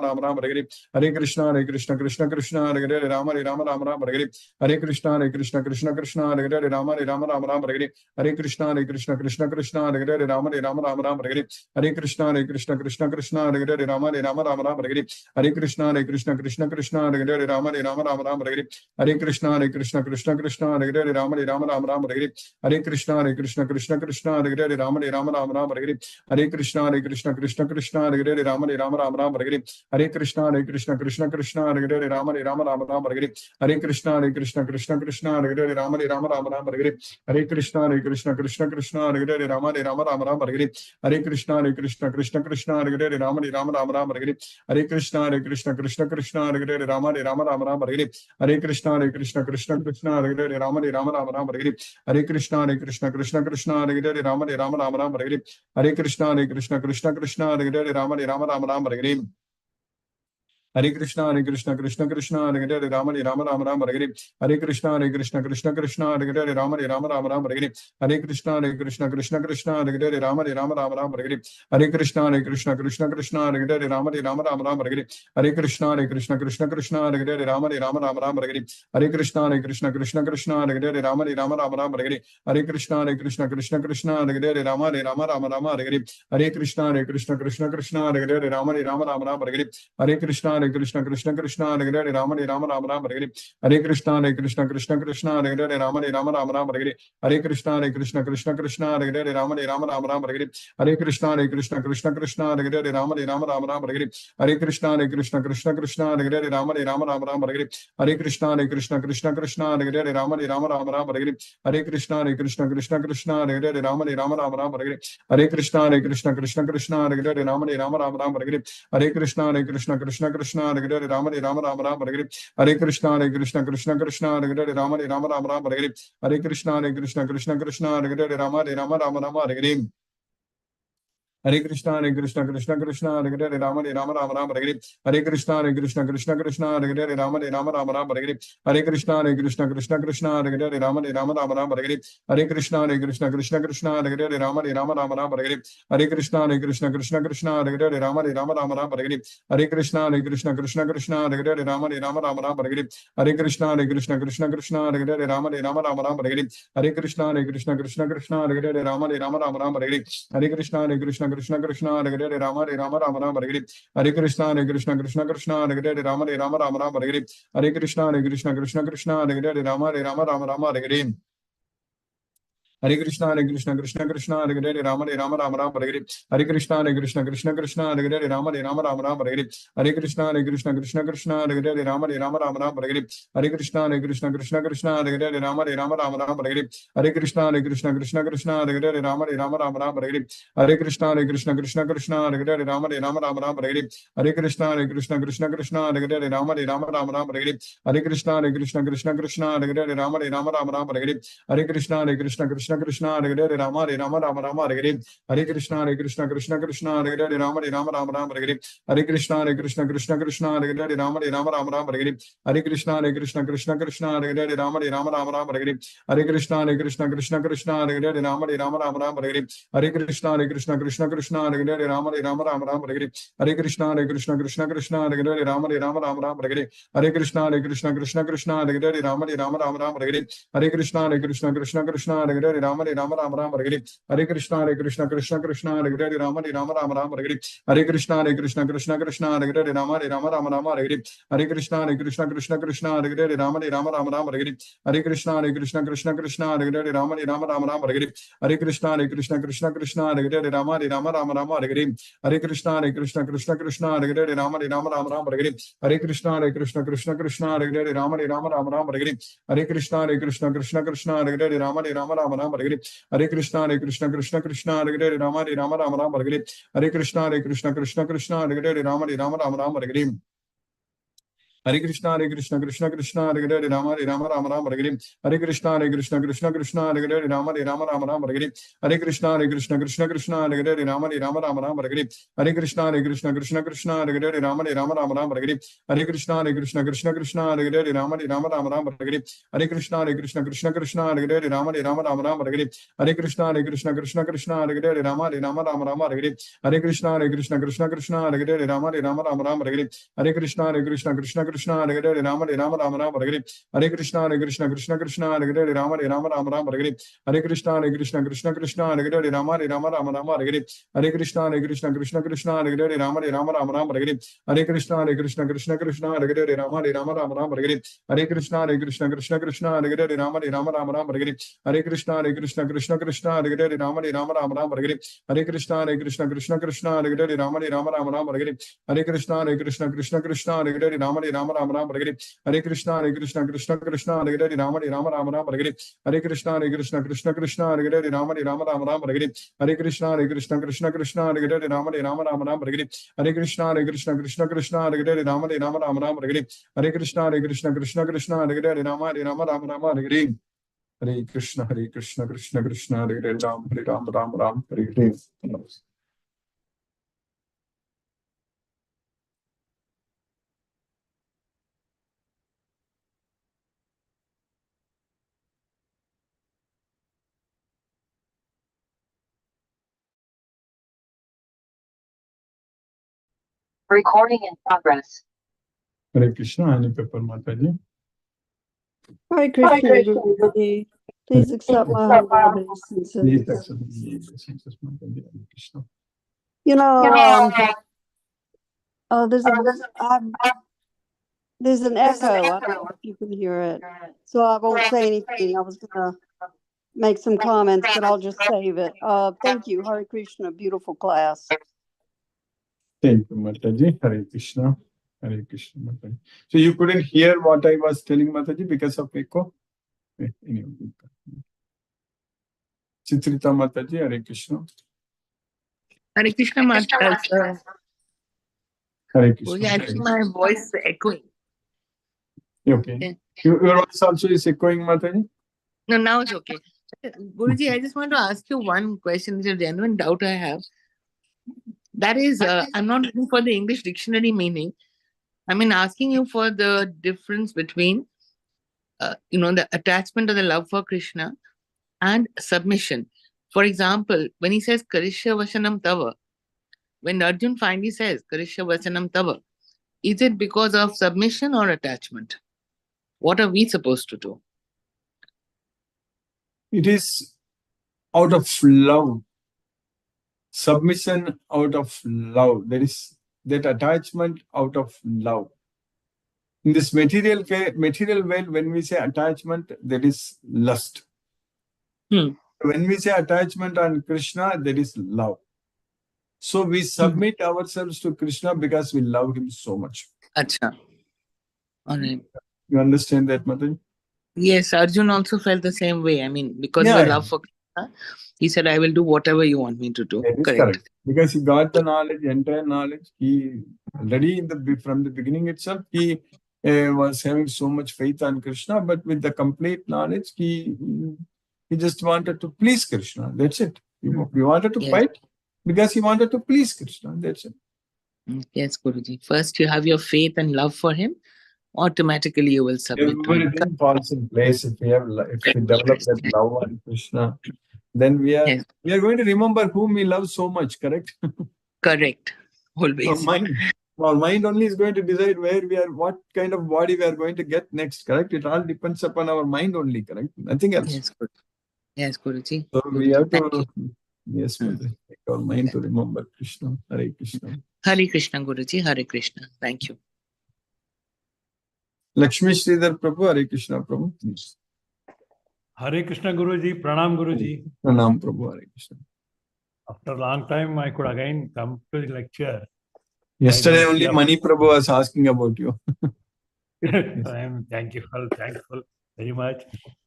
Rama, Rama, Hare Hare. Hare Krishna, Krishna Hare Hare, Rama Rama, Rama, Hare Hare. Hare Krishna, Krishna Hare Hare, Rama Rama, Rama, Hare Hare. Hare Krishna, Krishna Hare Hare, Rama Rama, Rama, Hare Hare. Hare Krishna, Krishna Hare Hare, Rama Rama, Rama, Hare Hare. Hare Krishna, Krishna Hare Hare, Rama Rama, Rama, Hare Hare. Hare Krishna, Krishna Hare Hare, Rama Rama, Rama, Hare Hare. Hare Krishna, Krishna Hare Hare, Rama Rama, Rama, Hare Hare. Hare Krishna, Krishna Hare Hare, Rama Rama, Rama, Hare Hare. Hare Krishna, Krishna Krishna Krishna Hare Hare Rama Rama Rama Rama Hare Hare Hare Krishna Krishna Krishna Hare Hare Rama Rama Rama Rama Hare Hare Hare Krishna Krishna Krishna Hare Hare Rama Rama Rama Rama Hare Hare Hare Krishna Krishna Hare Hare Rama Rama Rama Rama Hare Hare Hare Krishna Krishna Hare Hare Rama Rama Rama Rama Hare Hare Hare Krishna Krishna Hare Hare Rama Rama Rama Rama Hare Hare Hare Krishna Krishna Hare Hare Rama Rama Rama Rama Hare Hare Hare Krishna Krishna Hare Hare Rama Rama Rama Rama Hare Hare Hare Krishna Krishna Hare Hare Rama Rama Rama Rama Hare Hare Hare Krishna Krishna Hare Hare Rama Rama Rama Rama Hare Hare Hare Krishna Krishna Hare Hare Rama Rama Rama Rama Hare Hare Hare Krishna Krishna Hare Hare Rama Rama Rama Rama Hare Hare Hare Krishna Krishna Hare Hare Rama Rama Rama Rama Hare Hare Hare Krishna Krishna Hare Hare Rama Rama Rama Rama Hare Hare Hare Krishna Krishna Hare Hare Rama Rama Rama Rama Hare Hare Hare Krishna Krishna Hare Hare Rama Rama Rama Rama Hare Hare Hare Krishna Krishna Hare Hare Rama Rama Rama Rama Hare Hare Hare Krishna Krishna Hare Hare Rama Rama Rama Rama Hare Hare Hare Krishna Krishna Hare Hare Rama Rama Rama Rama Hare Hare Hare Krishna Krishna Hare Hare Rama Rama Rama Rama Hare Hare Hare Krishna Krishna Hare Hare Rama Rama Rama Rama Hare Hare Hare Krishna Krishna Hare Hare Rama Rama Rama Rama Hare Hare Hare Krishna Krishna Hare Hare Rama Rama Rama Rama Hare Hare Hare Krishna Krishna Hare Hare Rama Rama Rama Rama Hare Hare Hare Krishna Krishna Hare Hare Rama Rama Rama Rama Hare Hare Hare Krishna Krishna Hare Hare Rama Rama Rama Rama Hare Hare Hare Krishna Krishna Hare Hare Rama Rama Rama Rama Hare Hare Hare Krishna Krishna Hare Hare Rama Rama Rama Rama Hare Hare Hare Krishna Krishna Hare Hare Rama Rama Rama Rama Hare Hare Hare Krishna Krishna Hare Hare Rama Rama Rama Rama Hare Hare Hare Krishna Krishna Hare Hare Rama Rama Rama Rama Hare Hare Hare Krishna Krishna Hare Hare Rama Rama Rama Rama Hare Hare Hare Krishna Krishna Hare Hare Rama Rama Rama Rama Hare Hare Hare Krishna Krishna Hare Hare Rama Rama Rama Rama Hare Hare Hare Krishna Krishna Hare Hare Rama Rama Rama Rama Hare Hare Hare Krishna Krishna Hare Hare Rama Rama Rama Rama Hare Hare Hare Krishna Krishna Hare Hare Rama Rama Rama Rama Hare Hare Hare Krishna Krishna Hare Hare Rama Rama Rama Rama Hare Hare Hare Krishna Krishna Hare Hare Rama Rama Rama Rama Hare Hare Hare Krishna Krishna Hare Hare Rama Rama Rama Rama Hare Hare Hare Krishna Krishna Hare Hare Rama Rama Rama Rama Hare Hare Hare Krishna Krishna Hare Hare Rama Rama Rama Rama Hare Hare Hare Krishna Krishna Hare Hare Rama Rama Rama Rama Hare Hare Hare Krishna Krishna Hare Hare Rama Rama Rama Rama Hare Hare Hare Krishna Krishna Hare Hare Rama Rama Rama Rama Hare Hare Hare Krishna Krishna Hare Hare Rama Rama Rama Rama Hare Hare Hare Krishna Krishna Hare Hare Rama Rama Rama Rama Hare Hare Hare Krishna Krishna Hare Hare Rama Rama Rama Rama Hare Hare Hare Krishna Krishna Hare Hare Rama Rama Rama Rama Hare Hare Hare Krishna Krishna Hare Hare Rama Rama Rama Rama Hare Hare Hare Krishna Krishna Hare Hare Rama Rama Rama Rama Hare Hare Hare Krishna Krishna Hare Hare Rama Rama Rama Rama Hare Hare Hare Krishna Krishna Hare Hare Rama Rama Rama Rama Hare Hare Hare Krishna Krishna Hare Hare Rama Rama Rama Rama Hare Hare Hare Krishna Krishna Hare Hare Rama Rama Rama Rama Hare Hare Hare Krishna Krishna Hare Hare Rama Rama Rama Rama Hare Hare Hare Krishna Krishna Hare Hare Rama Rama Rama Rama Hare Hare Hare Krishna Krishna Hare Hare Rama Rama Rama Rama Hare Hare Hare Krishna Krishna Hare Hare Rama Rama Rama Rama Hare Hare Hare Krishna Krishna Hare Hare Rama Rama Rama Rama Hare Hare Hare Krishna Krishna Hare Hare Rama Rama Rama Rama Hare Hare Hare Krishna Krishna Hare Hare Rama Rama Rama Rama Hare Hare Hare Krishna Krishna Hare Hare Rama Rama Rama Rama Hare Hare Hare Krishna Krishna Hare Hare Rama Rama Rama Rama Hare Hare Hare Krishna Krishna Hare Hare Rama Rama Rama Rama Hare Hare Hare Krishna Krishna Hare Hare Rama Rama Rama Rama Hare Hare Hare Krishna Hare Hare Rama Rama Rama Hare Hare Hare Krishna Krishna Hare Hare Rama Rama Rama Hare Hare Hare Krishna Krishna Hare Hare Rama Rama Rama Hare Hare Hare Krishna Krishna Hare Hare Rama Rama Rama Hare Hare Hare Krishna Krishna Hare Hare Rama Rama Rama Hare Hare Hare Krishna Krishna Hare Hare Rama Rama Rama Hare Hare Hare Krishna Krishna Hare Hare Rama Rama Rama Hare Hare Hare Krishna Krishna Hare Hare Rama Rama Rama Hare Hare Hare Krishna Krishna Krishna Hare Hare Rama Rama Rama Rama Hare Hare Hare Krishna Krishna Krishna Hare Hare Rama Rama Rama Rama Hare Hare Hare Krishna Krishna Krishna Hare Hare Rama Rama Rama Rama Hare Hare Hare Krishna Krishna Krishna Hare Hare Rama Rama Rama Rama Hare Hare Hare Krishna Krishna Krishna Hare Hare Rama Rama Rama Rama Hare Hare Hare Krishna Krishna Krishna Hare Hare Rama Rama Rama Rama Hare Hare Hare Krishna Krishna Hare Hare Rama Rama Rama Rama Hare Hare Hare Krishna Krishna Hare Hare Rama Rama Rama Rama Hare Hare Hare Krishna Krishna Hare Hare Rama Rama Rama Rama Hare Hare Hare Krishna Krishna Hare Hare Rama Rama Rama Rama Hare Hare Hare Krishna Krishna Hare Hare Rama Rama Rama Rama Hare Hare Hare Krishna Krishna Hare Hare Rama Rama Rama Rama Hare Hare Hare Krishna Krishna Hare Hare Rama Rama Rama Rama Hare Hare Hare Krishna Krishna Hare Hare Rama Rama Rama Rama Hare Hare Hare Krishna Krishna Hare Hare Rama Rama Rama Hare Hare. Recording in progress. Hare Krishna, any paper Mataji. Hare Krishna, Guruji. Please accept my humble obeisances. Please accept the obeisances, Mataji. Hare Krishna. You know, there's an echo. I don't know if you can hear it. So I won't say anything. I was going to make some comments, but I'll just save it. Thank you. Hare Krishna. Beautiful class. Thank you, Mataji. Hare Krishna. Hare Krishna, Mataji. So you couldn't hear what I was telling, Mataji, because of echo? Anyway. Chitrita Mataji, Hare Krishna. Hare Krishna, Mataji. Hare Krishna. Oh, yeah, actually, my voice is echoing. Okay. Okay. Your voice also is echoing, Mataji? No, now it's okay. Guruji, I just want to ask you one question. It's a genuine doubt I have. That is, I'm not looking for the English dictionary meaning. I mean, asking you for the difference between, the attachment or the love for Krishna and submission. For example, when he says Karishya Vasanam Tava, when Arjun finally says Karishya Vasanam Tava, is it because of submission or attachment? What are we supposed to do? It is out of love. Submission out of love. There is that attachment out of love. In this material world, when we say attachment, there is lust. When we say attachment on Krishna, there is love. So we submit ourselves to Krishna because we love him so much. Acha. All right. You understand that, Mataji? Yes, Arjun also felt the same way. I mean, because of the love for Krishna, he said, I will do whatever you want me to do. That is correct. Because he got the knowledge, entire knowledge. He already from the beginning itself, he was having so much faith on Krishna, but with the complete knowledge, he just wanted to please Krishna. That's it. He wanted to fight because he wanted to please Krishna. That's it. Yes, Guruji. First, you have your faith and love for him. Automatically, you will submit. Everything falls in place if we develop that love on Krishna. Then we are going to remember whom we love so much. Correct. Correct. Always. Our mind only is going to decide where we are, what kind of body we are going to get next. Correct. It all depends upon our mind only. Correct. Nothing else. Yes, Guruji. So we have to make our mind to remember Krishna. Hare Krishna. Hare Krishna, Guruji. Hare Krishna. Thank you. Lakshmi Sridhar Prabhu, Hare Krishna Prabhu. Please. Hare Krishna Guruji, Pranam Guruji. Pranam Prabhu, Hare Krishna. After a long time, I could again come to the lecture. Yesterday only Mani Prabhu was asking about you. I am thankful very much.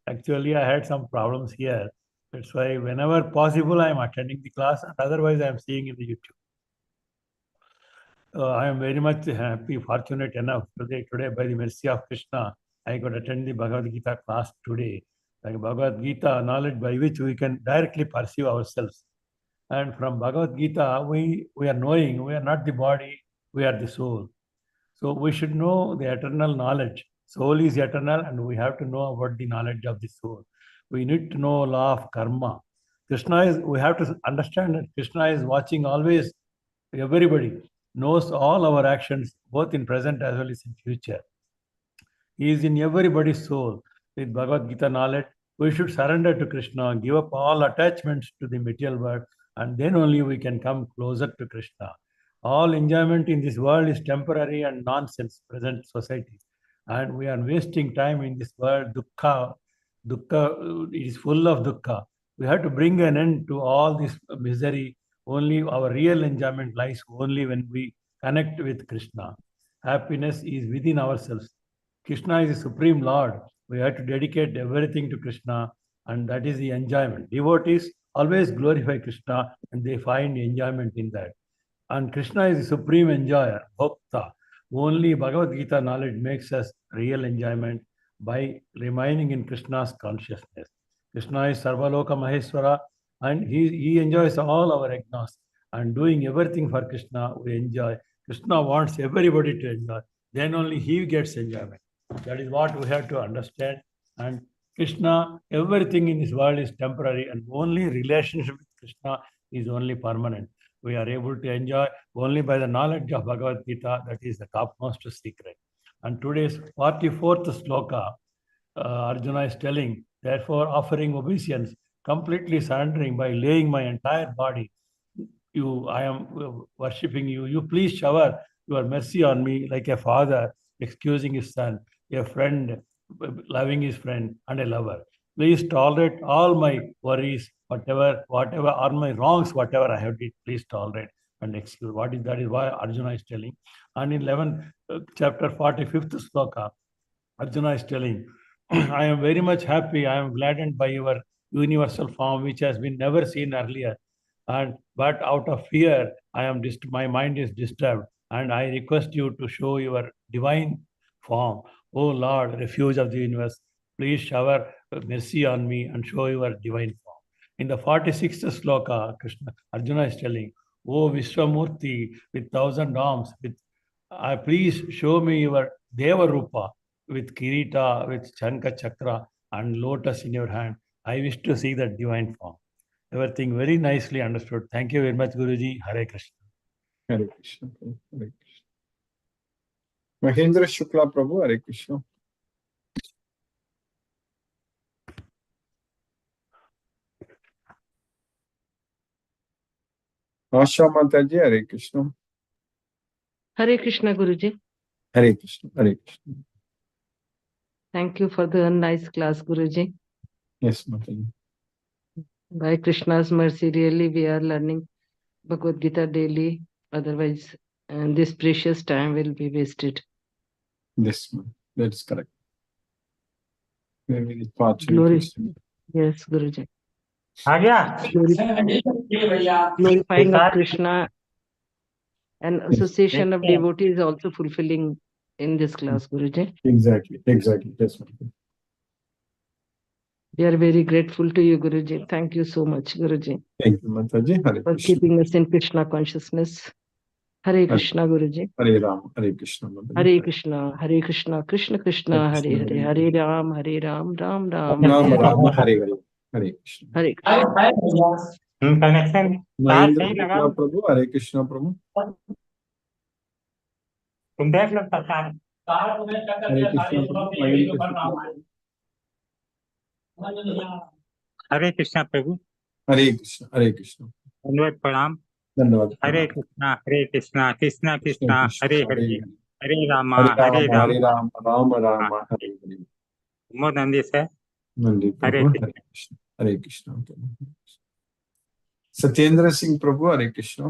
Actually, I had some problems here. That's why whenever possible, I am attending the class, and otherwise I am seeing in the YouTube. I am very much happy, fortunate enough today by the mercy of Krishna, I could attend the Bhagavad Gita class today. Like Bhagavad Gita, knowledge by which we can directly perceive ourselves. And from Bhagavad Gita, we are knowing we are not the body, we are the soul. So we should know the eternal knowledge. Soul is eternal, and we have to know about the knowledge of the soul. We need to know law of karma. We have to understand that Krishna is watching always. Everybody knows all our actions, both in present as well as in future. He is in everybody's soul. With Bhagavad Gita knowledge, we should surrender to Krishna, give up all attachments to the material world, and then only we can come closer to Krishna. All enjoyment in this world is temporary and nonsense, present society. And we are wasting time in this world. Dukkha, it is full of dukkha. We have to bring an end to all this misery. Only our real enjoyment lies only when we connect with Krishna. Happiness is within ourselves. Krishna is the Supreme Lord. We have to dedicate everything to Krishna, and that is the enjoyment. Devotees always glorify Krishna, and they find enjoyment in that. And Krishna is the supreme enjoyer, Bhakta. Only Bhagavad Gita knowledge makes us real enjoyment by remaining in Krishna's consciousness. Krishna is Sarvaloka Maheswara, and he enjoys all our yajnas. And doing everything for Krishna, we enjoy. Krishna wants everybody to enjoy. Then only he gets enjoyment. That is what we have to understand. And Krishna, everything in this world is temporary, and only relationship with Krishna is only permanent. We are able to enjoy only by the knowledge of Bhagavad Gita. That is the topmost secret. And today's 44th sloka, Arjuna is telling, therefore offering obeisance, completely surrendering by laying my entire body. I am worshipping you. You please shower your mercy on me like a father excusing his son, a friend loving his friend, and a lover. Please tolerate all my worries, whatever, or my wrongs, whatever I have did, please tolerate and excuse. That is why Arjuna is telling. And in 11th chapter 45th sloka, Arjuna is telling, I am very much happy, I am gladdened by your universal form, which has been never seen earlier. But out of fear, my mind is disturbed, and I request you to show your divine form. O Lord, refuge of the universe, please shower mercy on me and show your divine form. In the 46th sloka, Arjuna is telling, O Vishwamurti, with 1,000 arms, please show me your Deva Rupa, with Kirita, with Chanka Chakra, and lotus in your hand. I wish to see that divine form. Everything very nicely understood. Thank you very much, Guruji. Hare Krishna. Hare Krishna. Hare Krishna. Mahendra Shukla Prabhu, Hare Krishna. Asha Mataji, Hare Krishna. Hare Krishna, Guruji. Hare Krishna. Hare Krishna. Thank you for the nice class, Guruji. Yes, Mataji. By Krishna's mercy, really, we are learning Bhagavad Gita daily. Otherwise, this precious time will be wasted. Yes, ma'am. That is correct. Very fortunate. Glory. Yes, Guruji. Glorifying of Krishna and association of devotees is also fulfilling in this class, Guruji. Exactly. Exactly. Yes, ma'am. We are very grateful to you, Guruji. Thank you so much, Guruji, Thank you, Mataji. Hare for Krishna. keeping us in Krishna consciousness. Hare Krishna, Guruji. Hare Ram. Hare Krishna. Mataji. Hare Krishna, Hare Krishna, Krishna Krishna, Hare Hare, Hare Ram, Ram, Ram, Ram Hare Ram. Hare Hare. Hare Krishna. Hare Krishna. Mahendra Shukla Prabhu, Hare Krishna Prabhu. Hare Krishna Prabhu. Mahendra Shukla. Hare Krishna Prabhu Hare Krishna. Hare Krishna. धन्यवाद प्रणाम धन्यवाद. Hare Krishna Krishna Krishna Hare Hare Hare Ram Hare Ram. Ram Ram. Hare Hare. मोर Nandi sir Nandi Hare Prabhu. Krishna. Hare Krishna. Hare Krishna. Satyendra Singh Prabhu. Hare Krishna.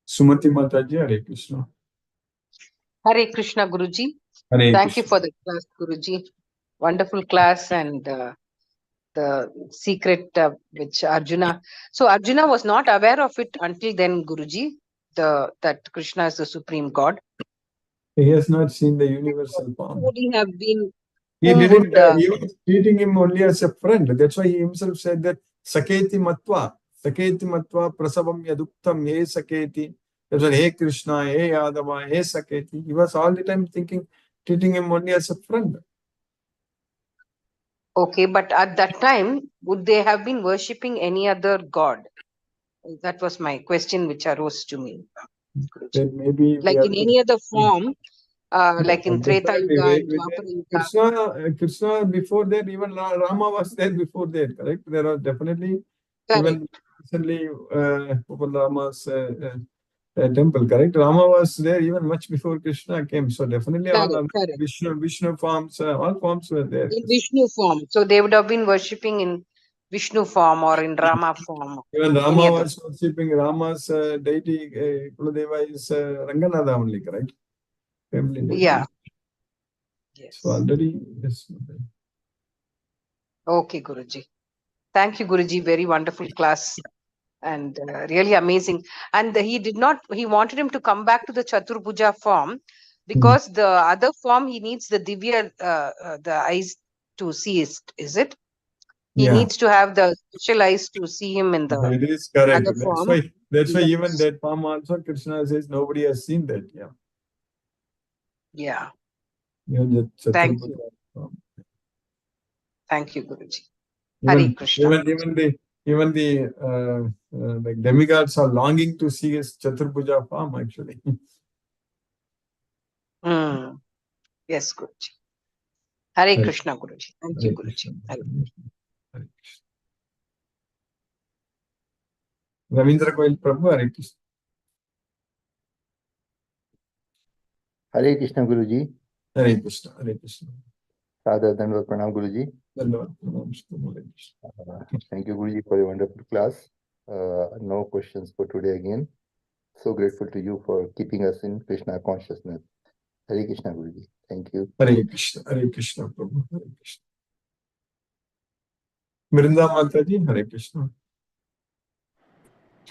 Sumati Mataji. Hare Krishna. Hare Krishna, Guruji. Hare Thank Krishna. you for the class, Guruji. Wonderful class and the secret which Arjuna. So Arjuna was not aware of it until then, Guruji. That Krishna is the supreme God. He has not seen the universal form. Would he have been? He who didn't. would, He was treating him only as a friend. That's why he himself said that Saketi Matva Prasavam Yaduktam He Saketi. That was Hey Krishna, Hey Yadava, Hey Saketi. He was all the time treating him only as a friend. Okay, but at that time, would they have been worshipping any other god? That was my question which arose to me. Then maybe we Like have in to. any other form, like in Treta Definitely, Yuga and Dwapara Yuga. Krishna before that, even Rama was there before that, correct? There are definitely Correct. even recently opened Rama's temple, correct? Rama was there even much before Krishna came. So definitely all Correct, other correct. Vishnu forms, all forms were there. In Vishnu form. So they would have been worshipping in Vishnu form or in Rama form. Even Any Rama other. was worshipping Rama's deity, Kuladeva is Ranganatha only, correct? Family deity. Yeah. Yes. So already, yes. Okay, Guruji. Thank you, Guruji. Very wonderful class and really amazing. And he wanted him to come back to the Chaturbuja form because the other form he needs the Divya, the eyes to see, is it? He needs to have the special eyes to see him in the It is correct. other form. That's why even that form also Krishna says nobody has seen that. Yeah. Yeah. Even the Thank Chaturbuja you. form. Thank you, Guruji. Hare Krishna. Even the like demigods are longing to see his Chaturbuja form actually. Yes, Guruji. Hare Hare Krishna, Guruji. Thank you, Guruji. Krishna. Hare. Hare Krishna. Ravindra Koil Prabhu, Hare Krishna. Hare Krishna Guruji. Hare Krishna. Hare Krishna. Sadhar Dandavat Pranam Guruji. Dandavad Pranam, Hare Krishna. Thank you Guruji for a wonderful class. No questions for today again. So grateful to you for keeping us in Krishna consciousness. Hare Krishna Guruji. Thank you. Hare Krishna. Hare Krishna Prabhu. Hare Krishna. Vrinda Mataji, Hare Krishna.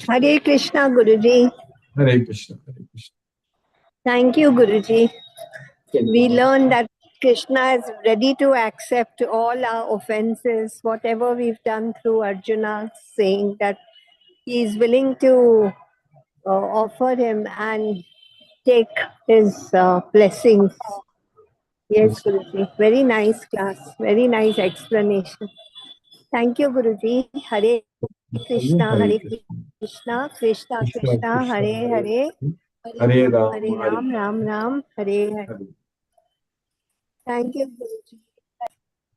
Hare Krishna, Guruji. Hare Krishna. Hare Krishna. Thank you, Guruji. We learn that Krishna is ready to accept all our offenses, whatever we've done through Arjuna, saying that he is willing to offer him and take his blessings. Yes, Guruji. Very nice class. Very nice explanation. Thank you, Guruji. Hare Krishna, Hare Krishna, Krishna Krishna, Hare Hare, Hare Hare Ram, Ram Ram, Hare Hare. Thank you, Guruji.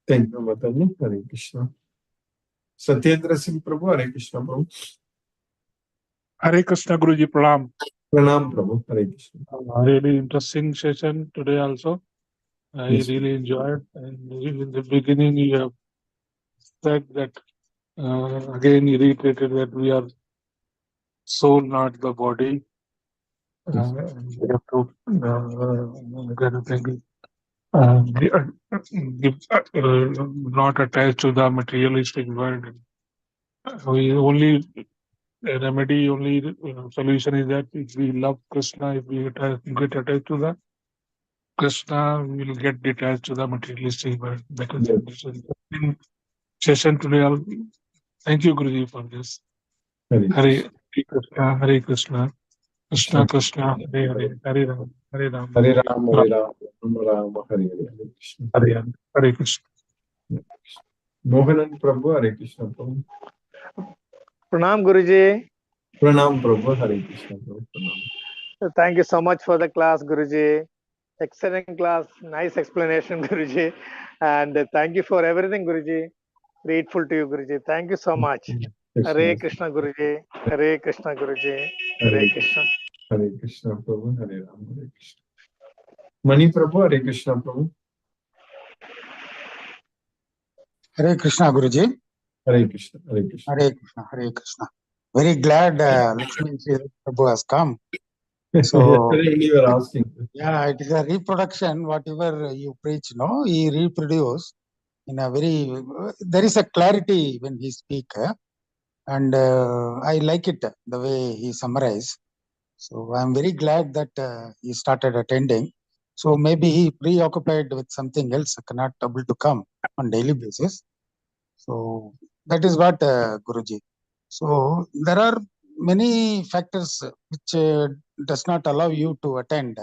Thank you, Mataji. Hare Krishna. Satyendra Singh Prabhu, Hare Krishna Prabhu. Hare Krishna Guruji Pranam. Pranam Prabhu, Hare Krishna. Really interesting session today also. I Yes. really enjoyed. And in the beginning, you have said that again, you reiterated that we are soul, not the body. Yes. We have to not attached to the materialistic world. We only remedy, only solution is that if we love Krishna, if we get attached to the Krishna, we will get detached to the materialistic world. That is the session today. Thank you, Guruji, for this. Hare Krishna, Hare Krishna, Krishna Krishna, Hare Hare, Hare Ram, Hare Ram, Hare Ram, Hare Ram, Ram Ram, Hare Hare, Hare Krishna. Hare Hare Krishna. Mohanan Prabhu, Hare Krishna Prabhu. Pranam Guruji. Pranam Prabhu, Hare Krishna Prabhu. Pranam. Thank you so much for the class, Guruji. Excellent class, nice explanation, Guruji. And thank you for everything, Guruji. Grateful to you, Guruji. Thank you so much. Hare Krishna, Guruji. Hare Krishna, Guruji. Hare Krishna. Hare Krishna Prabhu, Hare Ram, Hare Krishna. Mani Prabhu, Hare Krishna Prabhu. Hare Krishna, Guruji. Hare Krishna, Hare Krishna. Hare Krishna, Hare Krishna. Very glad Lakshmi Prabhu has come. So, you were asking. Yeah, it is a reproduction, whatever you preach, no? He reproduce in a very, there is a clarity when he speak, and I like it, the way he summarize. So I'm very glad that he started attending. So maybe he preoccupied with something else, cannot able to come on daily basis. So that is what Guruji. So there are many factors which does not allow you to attend,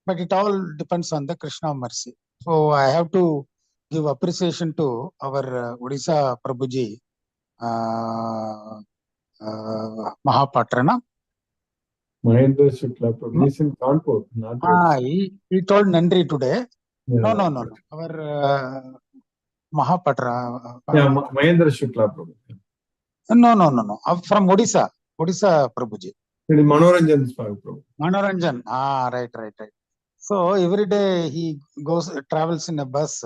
but it all depends on the Krishna mercy. So I have to give appreciation to our Odisha Prabhuji, Mahapatrana. Mahendra Shukla Prabhu. He's in Kanpur, not Odisha. He told Nandri today. Yeah. No. Our Mahapatra. Yeah, Mahendra Shukla Prabhu. No. From Odisha Prabhuji. It is Manoranjan Prabhu. Manoranjan. Right. So every day he travels in a bus,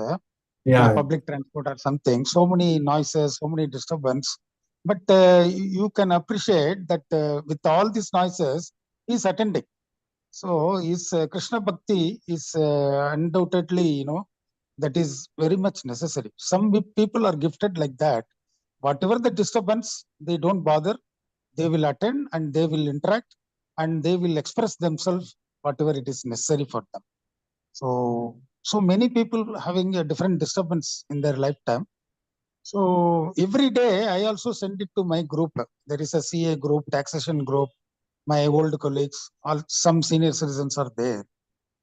Yeah. public transport or something. So many noises, so many disturbance. But you can appreciate that with all these noises, he's attending. So his Krishna Bhakti is undoubtedly, that is very much necessary. Some people are gifted like that. Whatever the disturbance, they don't bother. They will attend and they will interact and they will express themselves whatever it is necessary for them. So many people having a different disturbance in their lifetime. So every day I also send it to my group. There is a CA group, taxation group, my old colleagues, some senior citizens are there.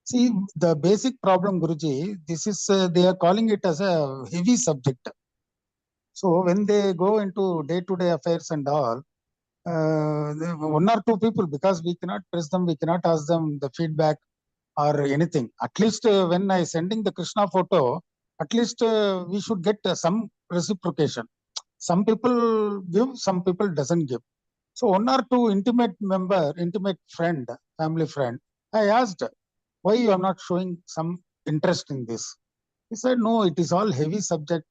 See, the basic problem, Guruji, this is, they are calling it as a heavy subject. So when they go into day-to-day affairs and all, one or two people, because we cannot press them, we cannot ask them the feedback or anything. At least when I sending the Krishna photo, at least we should get some reciprocation. Some people give, some people doesn't give. So one or two intimate friend, family friend, I asked, why you are not showing some interest in this? He said, no, it is all heavy subject.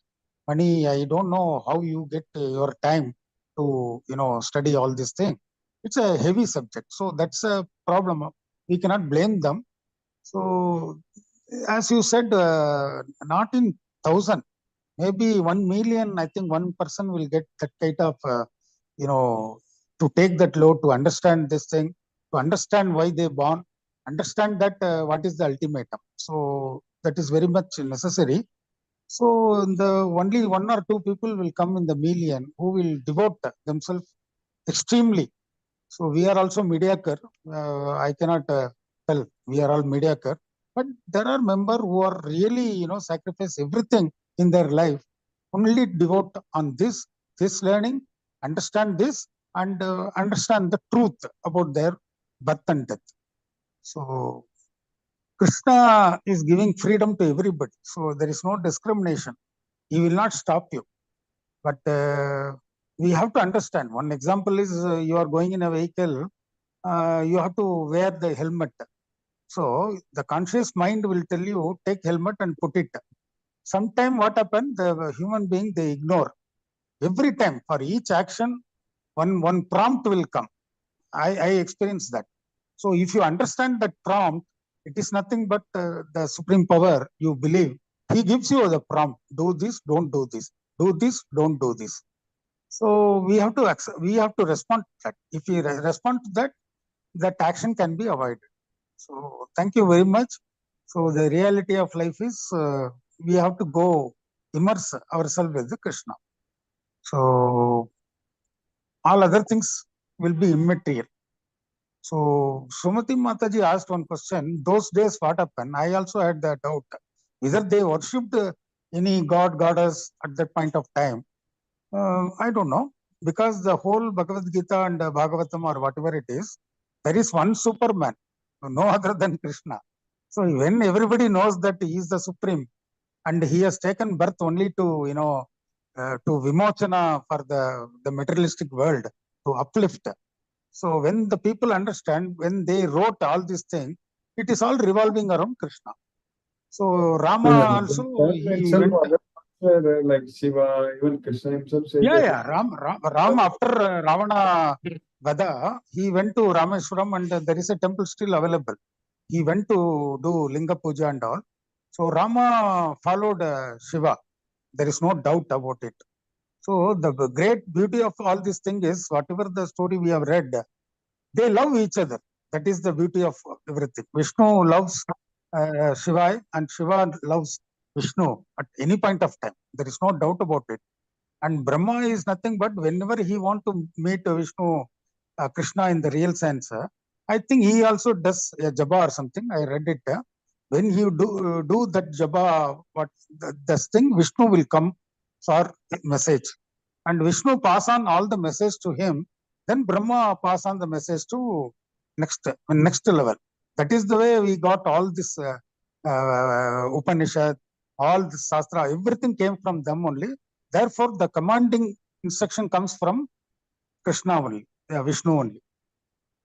Money, I don't know how you get your time to, study all this thing. It's a heavy subject. So that's a problem. We cannot blame them. So as you said, not in 1,000, maybe 1 million, I think one person will get that kind of, to take that load, to understand this thing, to understand why they born, understand that what is the ultimatum. So that is very much necessary. So the only 1 or 2 people will come in the million who will devote themselves extremely. So we are also mediocre. I cannot tell we are all mediocre, but there are members who are really, sacrifice everything in their life, only devote on this learning, understand this, and understand the truth about their birth and death. So Krishna is giving freedom to everybody. So there is no discrimination. He will not stop you. But we have to understand. One example is you are going in a vehicle, you have to wear the helmet. So the conscious mind will tell you, take helmet and put it. Sometime what happens, the human being, they ignore. Every time, for each action, one prompt will come. I experienced that. So if you understand that prompt, it is nothing but the supreme power you believe. He gives you the prompt. Do this, don't do this. Do this, don't do this. So we have to respond to that. If we respond to that, that action can be avoided. So thank you very much. So the reality of life is we have to go immerse ourselves with the Krishna. So all other things will be immaterial. So Sumati Mataji asked one question. Those days, what happened? I also had that doubt. Whether they worshipped any god, goddess at that point of time, I don't know. Because the whole Bhagavad Gita and Bhagavatam or whatever it is, there is one Superman, no other than Krishna. So when everybody knows that he is the supreme and he has taken birth only to, to vimochana for the materialistic world, to uplift. So when the people understand, when they wrote all these things, it is all revolving around Krishna. So Rama also, he went. Like Shiva, even Krishna himself said. Yeah. Ram after Ravana Vada, he went to Rameswaram and there is a temple still available. He went to do Linga Puja and all. So Rama followed Shiva. There is no doubt about it. So the great beauty of all this thing is, whatever the story we have read, they love each other. That is the beauty of everything. Vishnu loves Shiva and Shiva loves Vishnu at any point of time. There is no doubt about it. And Brahma is nothing but whenever he want to meet Vishnu, Krishna in the real sense, I think he also does a japa or something. I read it. when you do that japa, what this thing, Vishnu will come for message, and Vishnu pass on all the message to him. Then Brahma pass on the message to next level. That is the way we got all this Upanishad, all the Shastra, everything came from them only. Therefore, the commanding instruction comes from Krishna only, Vishnu only.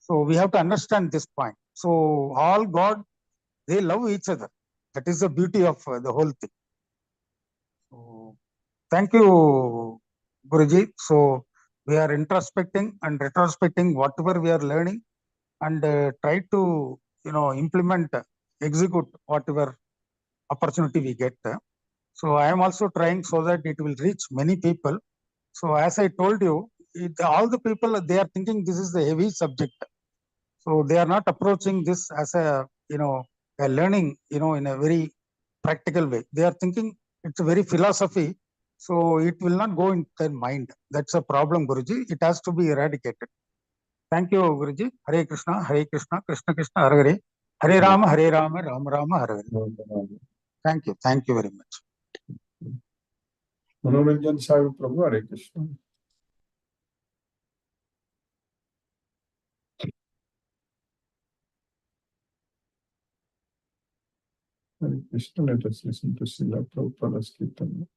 So we have to understand this point. So all God, they love each other. That is the beauty of the whole thing. So, thank you, Guruji. So we are introspecting and retrospecting whatever we are learning, and try to implement, execute whatever opportunity we get. So I am also trying so that it will reach many people. So as I told you, all the people, they are thinking this is a heavy subject. So they are not approaching this as a a learning in a very practical way. They are thinking it's a very philosophy. So it will not go in their mind. That's a problem, Guruji. It has to be eradicated. Thank you, Guruji. Hare Krishna, Krishna Krishna, Hare Hare, Hare Rama, Rama Rama, Hare Hare. Thank you. Thank you very much. Manoranjan Sahib Prabhu, Hare Krishna. Hare Krishna, let us listen to Srila Prabhupada's Kirtan.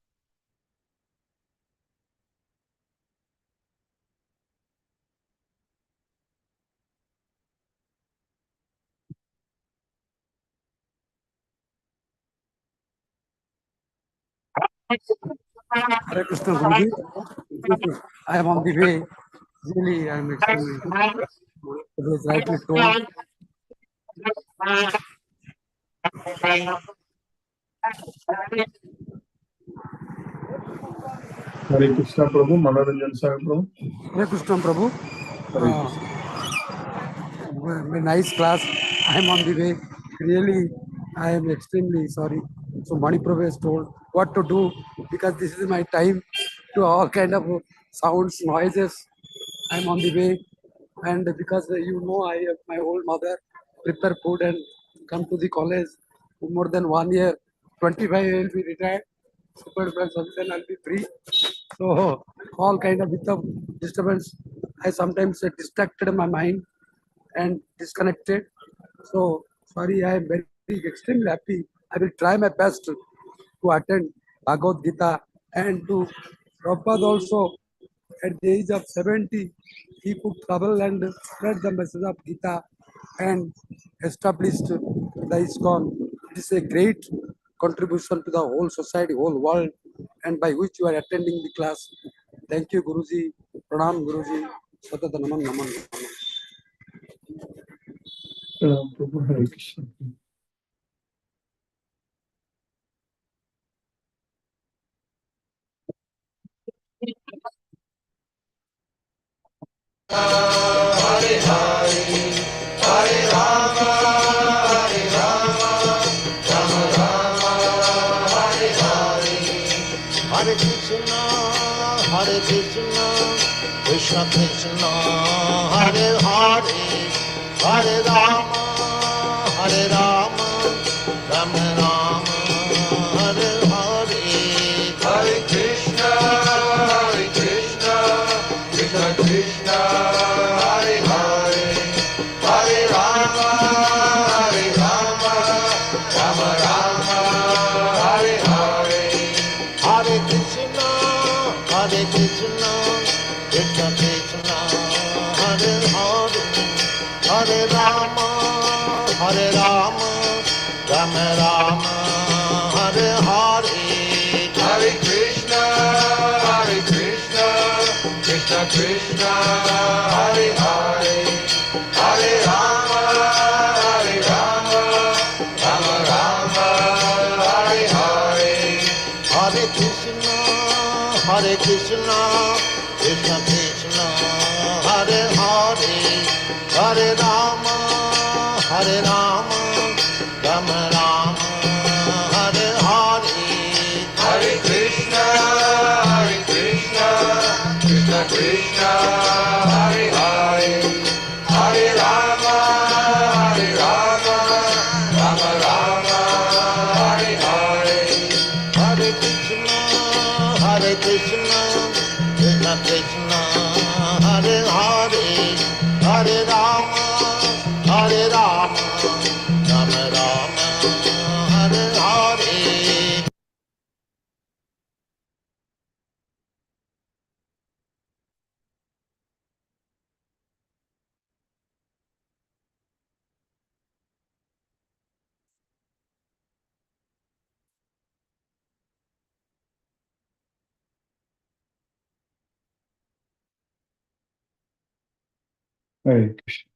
Hare Krishna Guruji. I am on the way. Really, I am extremely. It was rightly told. Hare Krishna Prabhu, Manoranjan Sahib Prabhu. Hare Krishna Prabhu. Very nice class. I am on the way. Really, I am extremely sorry. So Mani Prabhu has told what to do, because this is my time to all kind of sounds, noises. I am on the way, and because I have my old mother prepare food and come to the college for more than 1 year. 25 I will be retired. Super then I'll be free. So all kind of without disturbance, I sometimes distracted my mind and disconnected. So sorry, I am very extremely happy. I will try my best to attend Bhagavad Gita, and to Prabhupada also at the age of 70, he could travel and spread the message of Gita and established the ISKCON. It is a great contribution to the whole society, whole world, and by which you are attending the class. Thank you, Guruji. Pranam, Guruji. Satata naman naman. Prabhu, Hare Krishna. Hare Hare, Hare Rama, Hare Rama, Rama Rama, Hare Hare. Hare Krishna, Krishna Krishna, Hare Hare, Hare Rama, Rama Rama, Hare Hare. Hare Krishna, Krishna Krishna, Hare Hare, Hare Rama, Rama Rama, Hare Hare. Hare Krishna, Krishna Krishna, Hare Hare, Hare Rama, Rama Rama, Hare Hare. Hare Krishna, Krishna Krishna, Hare Hare, Hare Rama, Rama Rama, Hare Hare. Hare Krishna, Krishna Krishna, Hare Hare, Hare Rama, Rama Rama, Hare Hare. Hare Krishna, Krishna Krishna, Hare Hare, Hare Rama, Rama Rama, Hare Krishna.